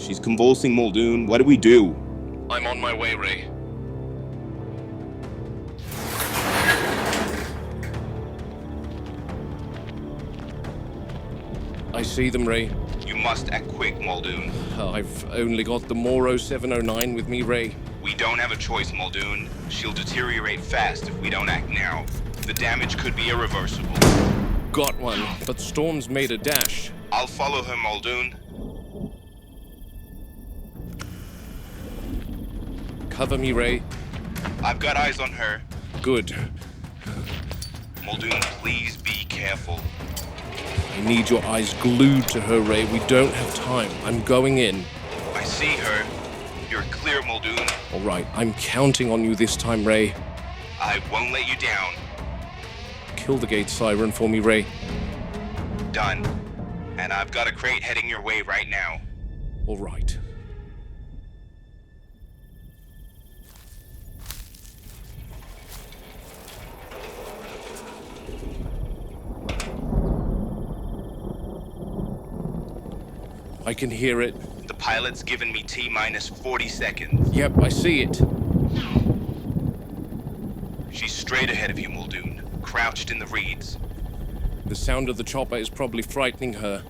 She's convulsing, Muldoon. What do we do? I'm on my way, Ray. I see them, Ray. You must act quick, Muldoon. I've only got the Moro 709 with me, Ray. We don't have a choice, Muldoon. She'll deteriorate fast if we don't act now. The damage could be irreversible. Got one, but Storm's made a dash. I'll follow her, Muldoon. Cover me, Ray. I've got eyes on her. Good. Muldoon, please be careful. I need your eyes glued to her, Ray. We don't have time. I'm going in. I see her. You're clear, Muldoon. All right, I'm counting on you this time, Ray. I won't let you down. Kill the gate siren for me, Ray. Done. And I've got a crate heading your way right now. All right. I can hear it. The pilot's given me T-minus 40 seconds. Yep, I see it. She's straight ahead of you, Muldoon, crouched in the reeds. The sound of the chopper is probably frightening her.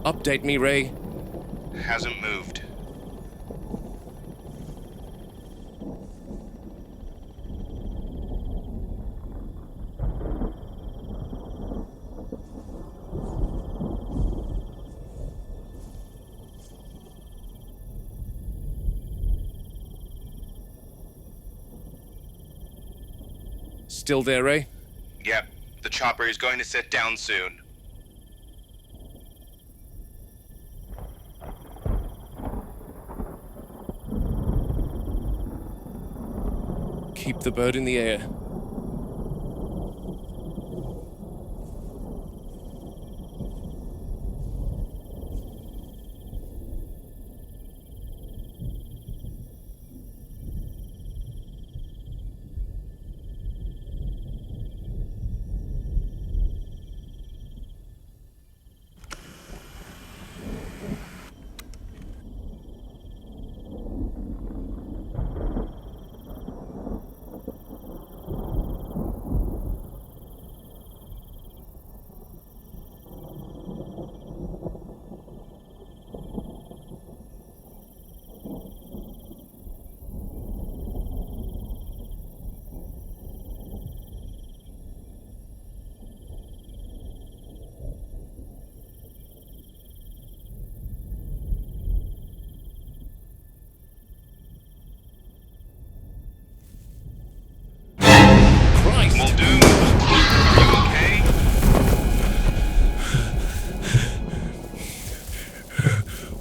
Update me, Ray. Hasn't moved. Still there, Ray? Yep, the chopper is going to set down soon. Keep the bird in the air. Muldoon, are you okay?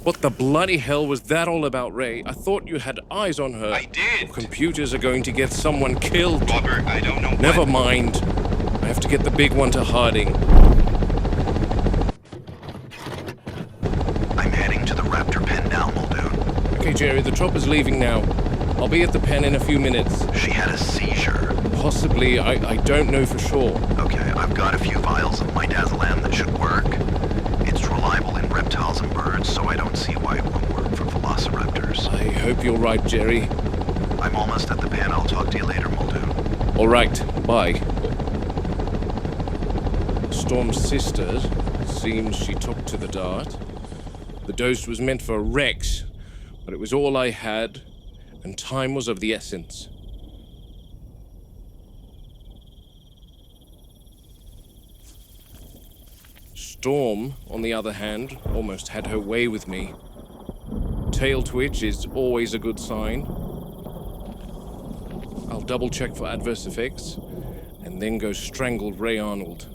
What the bloody hell was that all about, Ray? I thought you had eyes on her. I did. Your computers are going to get someone killed. Robert, I don't know Never what. mind. I have to get the big one to Harding. I'm heading to the Raptor pen now, Muldoon. Okay, Jerry, the chopper's leaving now. I'll be at the pen in a few minutes. She had a seizure. Possibly, I don't know for sure. Okay, I've got a few vials of midazolam that should work. It's reliable in reptiles and birds, so I don't see why it won't work for velociraptors. I hope you're right, Jerry. I'm almost at the pen. I'll talk to you later, Muldoon. All right, bye. Storm's sister seems she took to the dart. The dose was meant for Rex, but it was all I had, and time was of the essence. Storm, on the other hand, almost had her way with me. Tail twitch is always a good sign. I'll double check for adverse effects, and then go strangle Ray Arnold.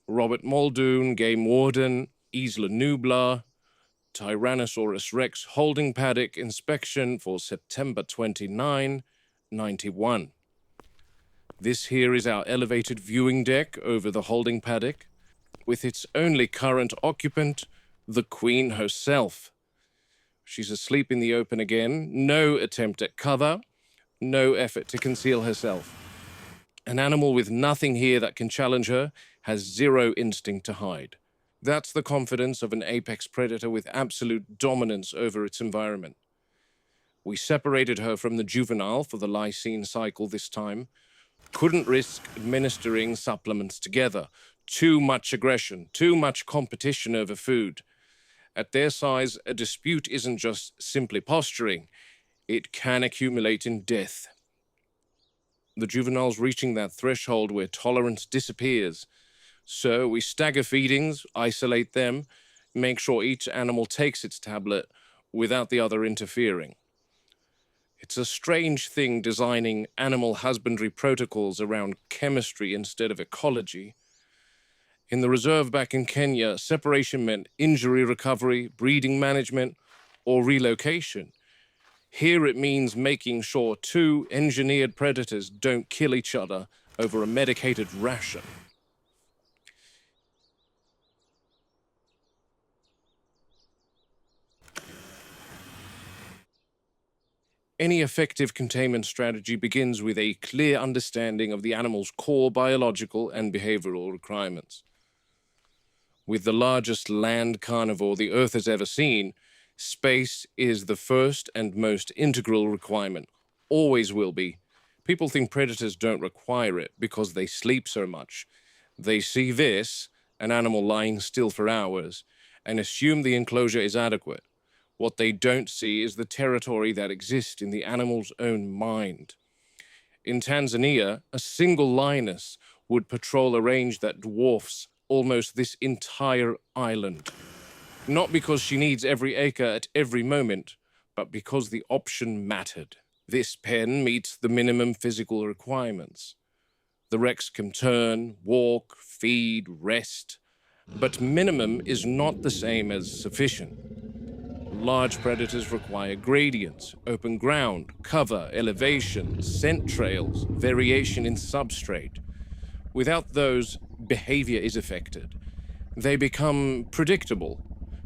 Robert Muldoon, Game Warden, Isla Nublar, Tyrannosaurus Rex holding paddock inspection for September 29, 91. This here is our elevated viewing deck over the holding paddock, with its only current occupant, the Queen herself. She's asleep in the open again, no attempt at cover, no effort to conceal herself. An animal with nothing here that can challenge her has zero instinct to hide. That's the confidence of an apex predator with absolute dominance over its environment. We separated her from the juvenile for the lysine cycle this time. Couldn't risk administering supplements together. Too much aggression, too much competition over food. At their size, a dispute isn't just simply posturing. It can accumulate in death. The juvenile's reaching that threshold where tolerance disappears. So we stagger feedings, isolate them, make sure each animal takes its tablet without the other interfering. It's a strange thing designing animal husbandry protocols around chemistry instead of ecology. In the reserve back in Kenya, separation meant injury recovery, breeding management, or relocation. Here it means making sure two engineered predators don't kill each other over a medicated ration. Any effective containment strategy begins with a clear understanding of the animal's core biological and behavioral requirements. With the largest land carnivore the Earth has ever seen, space is the first and most integral requirement. Always will be. People think predators don't require it because they sleep so much. They see this, an animal lying still for hours, and assume the enclosure is adequate. What they don't see is the territory that exists in the animal's own mind. In Tanzania, a single lioness would patrol a range that dwarfs almost this entire island. Not because she needs every acre at every moment, but because the option mattered. This pen meets the minimum physical requirements. The Rex can turn, walk, feed, rest, but minimum is not the same as sufficient. Large predators require gradients, open ground, cover, elevation, scent trails, variation in substrate. Without those, behavior is affected. They become predictable.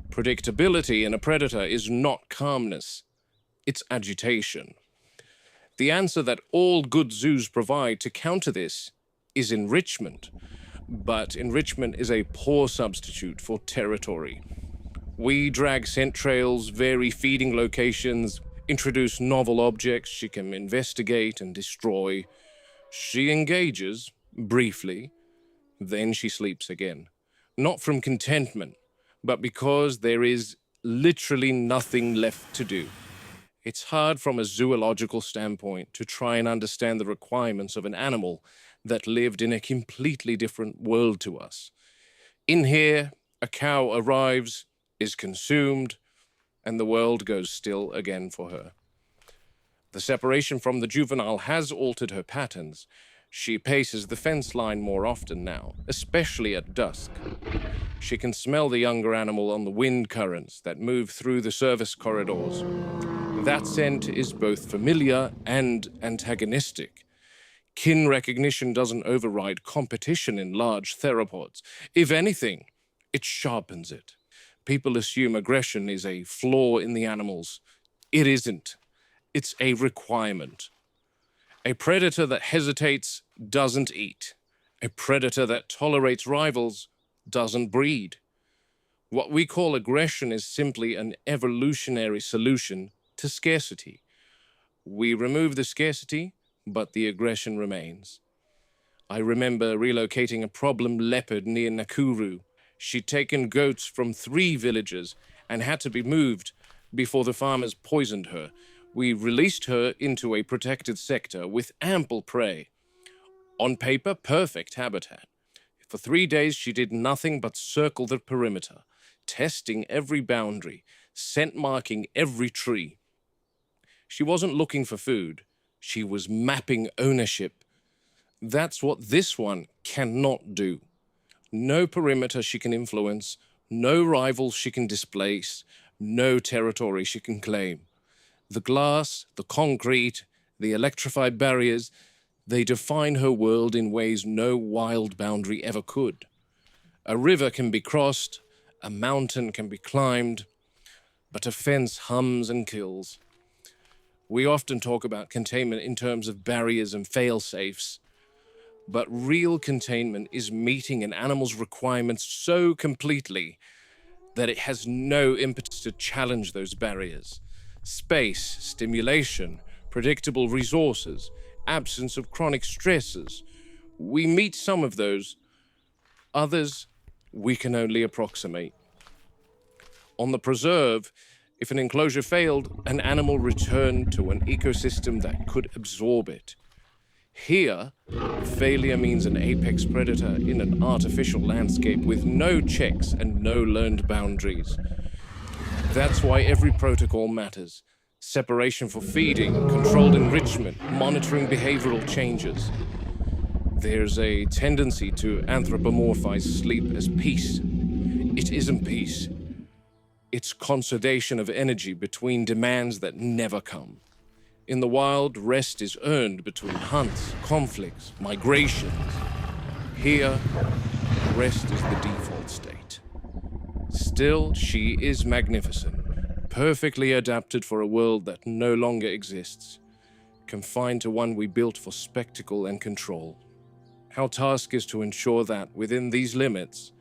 Predictability in a predator is not calmness, it's agitation. The answer that all good zoos provide to counter this is enrichment. But enrichment is a poor substitute for territory. We drag scent trails, vary feeding locations, introduce novel objects she can investigate and destroy. She engages, briefly, then she sleeps again. Not from contentment, but because there is literally nothing left to do. It's hard from a zoological standpoint to try and understand the requirements of an animal that lived in a completely different world to us. In here, a cow arrives, is consumed, and the world goes still again for her. The separation from the juvenile has altered her patterns. She paces the fence line more often now, especially at dusk. She can smell the younger animal on the wind currents that move through the service corridors. That scent is both familiar and antagonistic. Kin recognition doesn't override competition in large theropods. If anything, it sharpens it. People assume aggression is a flaw in the animals. It isn't. It's a requirement. A predator that hesitates doesn't eat. A predator that tolerates rivals doesn't breed. What we call aggression is simply an evolutionary solution to scarcity. We remove the scarcity, but the aggression remains. I remember relocating a problem leopard near Nakuru. She'd taken goats from 3 villages and had to be moved before the farmers poisoned her. We released her into a protected sector with ample prey. On paper, perfect habitat. For 3 days, she did nothing but circle the perimeter, testing every boundary, scent marking every tree. She wasn't looking for food. She was mapping ownership. That's what this one cannot do. No perimeter she can influence, no rivals she can displace, no territory she can claim. The glass, the concrete, the electrified barriers, They define her world in ways no wild boundary ever could. A river can be crossed, a mountain can be climbed, but a fence hums and kills. We often talk about containment in terms of barriers and fail-safes, but real containment is meeting an animal's requirements so completely that it has no impetus to challenge those barriers. Space, stimulation, predictable resources, absence of chronic stresses. We meet some of those. Others, we can only approximate. On the preserve, if an enclosure failed, an animal returned to an ecosystem that could absorb it. Here, failure means an apex predator in an artificial landscape with no checks and no learned boundaries. That's why every protocol matters. Separation for feeding, controlled enrichment, monitoring behavioral changes. There's a tendency to anthropomorphize sleep as peace. It isn't peace. It's conservation of energy between demands that never come. In the wild, rest is earned between hunts, conflicts, migrations. Here, rest is the default state. Still, she is magnificent, perfectly adapted for a world that no longer exists, confined to one we built for spectacle and control. Our task is to ensure that, within these limits,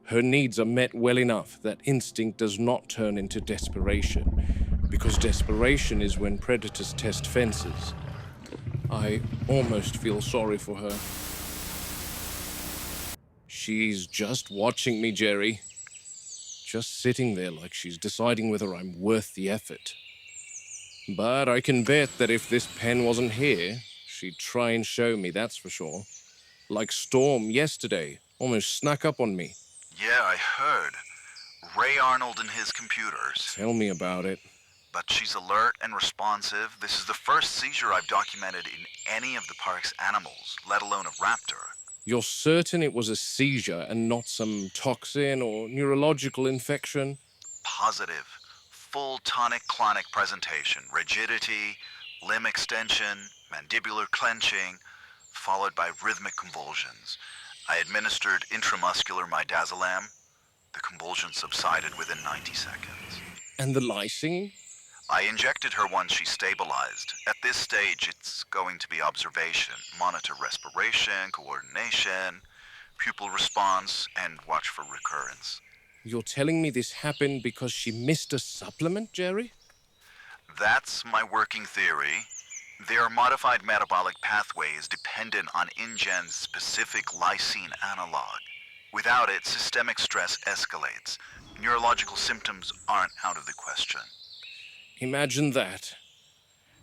her needs are met well enough that instinct does not turn into desperation, because desperation is when predators test fences. I almost feel sorry for her. She's just watching me, Jerry. Just sitting there like she's deciding whether I'm worth the effort. But I can bet that if this pen wasn't here, she'd try and show me, that's for sure. Like Storm yesterday, almost snuck up on me. Yeah, I heard. Ray Arnold and his computers. Tell me about it. But she's alert and responsive. This is the first seizure I've documented in any of the park's animals, let alone a raptor. You're certain it was a seizure and not some toxin or neurological infection? Positive. Full tonic-clonic presentation. Rigidity, limb extension, mandibular clenching, followed by rhythmic convulsions. I administered intramuscular midazolam. The convulsions subsided within 90 seconds. And the lysine? I injected her once she stabilized. At this stage, it's going to be observation, monitor respiration, coordination, pupil response, and watch for recurrence. You're telling me this happened because she missed a supplement, Jerry? That's my working theory. Their modified metabolic pathway is dependent on InGen's specific lysine analog. Without it, systemic stress escalates. Neurological symptoms aren't out of the question. Imagine that.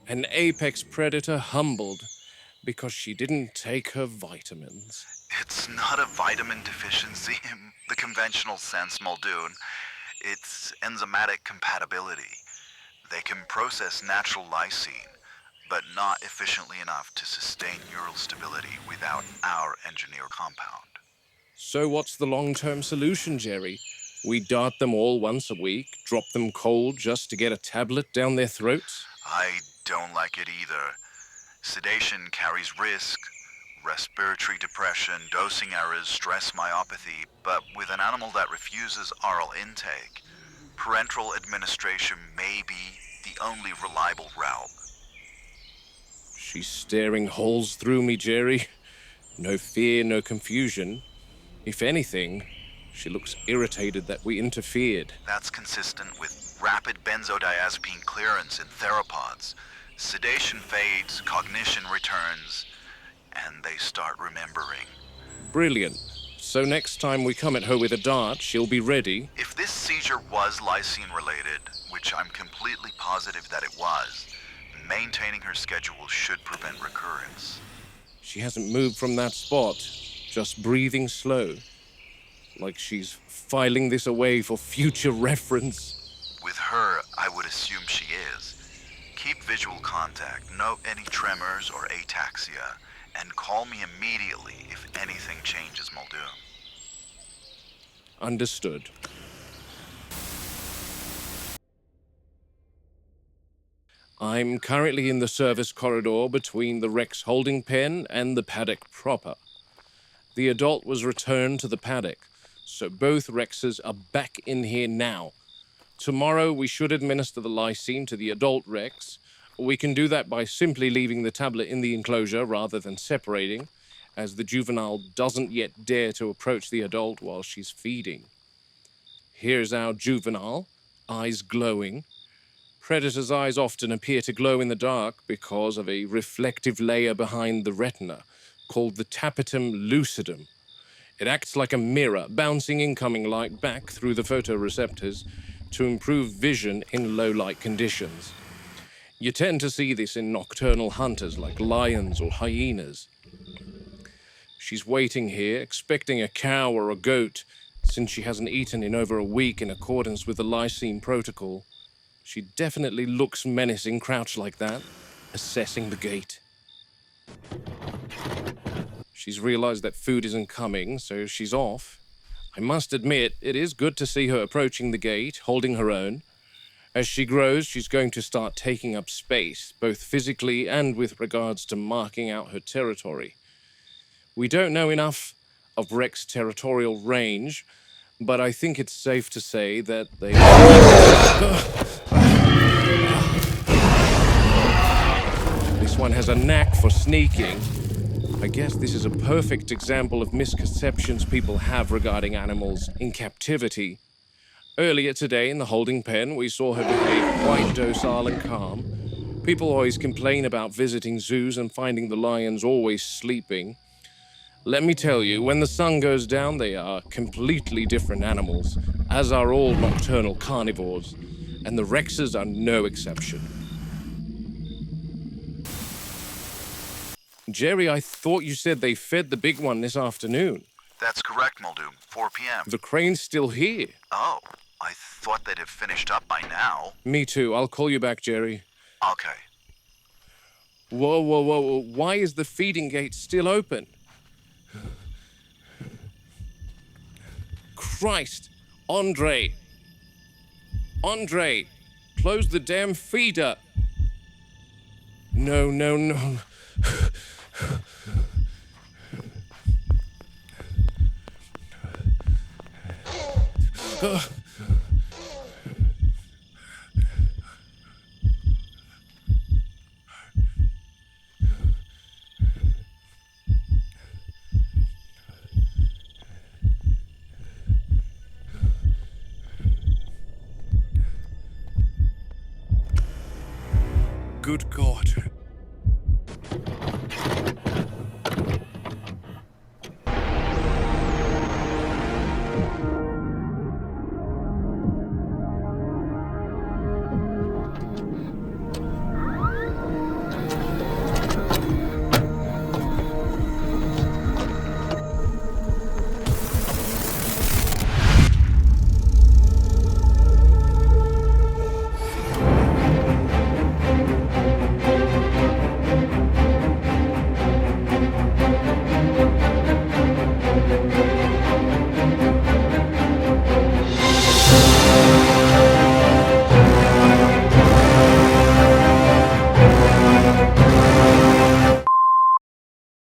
An apex predator humbled because she didn't take her vitamins. It's not a vitamin deficiency in the conventional sense, Muldoon. It's enzymatic compatibility. They can process natural lysine, but not efficiently enough to sustain neural stability without our engineered compound. So what's the long-term solution, Jerry? We dart them all once a week, drop them cold just to get a tablet down their throats? I don't like it either. Sedation carries risk. Respiratory depression, dosing errors, stress myopathy, but with an animal that refuses oral intake, parenteral administration may be the only reliable route. She's staring holes through me, Jerry. No fear, no confusion. If anything, she looks irritated that we interfered. That's consistent with rapid benzodiazepine clearance in theropods. Sedation fades, cognition returns, and they start remembering. Brilliant. So next time we come at her with a dart, she'll be ready. If this seizure was lysine-related, which I'm completely positive that it was, maintaining her schedule should prevent recurrence. She hasn't moved from that spot, just breathing slow, like she's filing this away for future reference. With her, I would assume she is. Keep visual contact, note any tremors or ataxia, and call me immediately if anything changes, Muldoon. Understood. I'm currently in the service corridor between the Rex holding pen and the paddock proper. The adult was returned to the paddock, so both Rexes are back in here now. Tomorrow we should administer the lysine to the adult Rex. We can do that by simply leaving the tablet in the enclosure rather than separating, as the juvenile doesn't yet dare to approach the adult while she's feeding. Here's our juvenile, eyes glowing. Predators' eyes often appear to glow in the dark because of a reflective layer behind the retina, called the tapetum lucidum. It acts like a mirror, bouncing incoming light back through the photoreceptors to improve vision in low-light conditions. You tend to see this in nocturnal hunters like lions or hyenas. She's waiting here, expecting a cow or a goat, since she hasn't eaten in over a week in accordance with the lysine protocol. She definitely looks menacing crouched like that, assessing the gate. She's realized that food isn't coming, so she's off. I must admit, it is good to see her approaching the gate, holding her own. As she grows, she's going to start taking up space, both physically and with regards to marking out her territory. We don't know enough of Rex territorial range, but I think it's safe to say that they... This one has a knack for sneaking. I guess this is a perfect example of misconceptions people have regarding animals in captivity. Earlier today in the holding pen, we saw her behave quite docile and calm. People always complain about visiting zoos and finding the lions always sleeping. Let me tell you, when the sun goes down, they are completely different animals, as are all nocturnal carnivores, and the Rexes are no exception. Jerry, I thought you said they fed the big one this afternoon. That's correct, Muldoon. 4 p.m. The crane's still here. Oh, I thought they'd have finished up by now. Me too. I'll call you back, Jerry. Okay. Whoa, whoa, whoa. Why is the feeding gate still open? Christ! Andre! Andre! Close the damn feeder! No, no, no. Good God.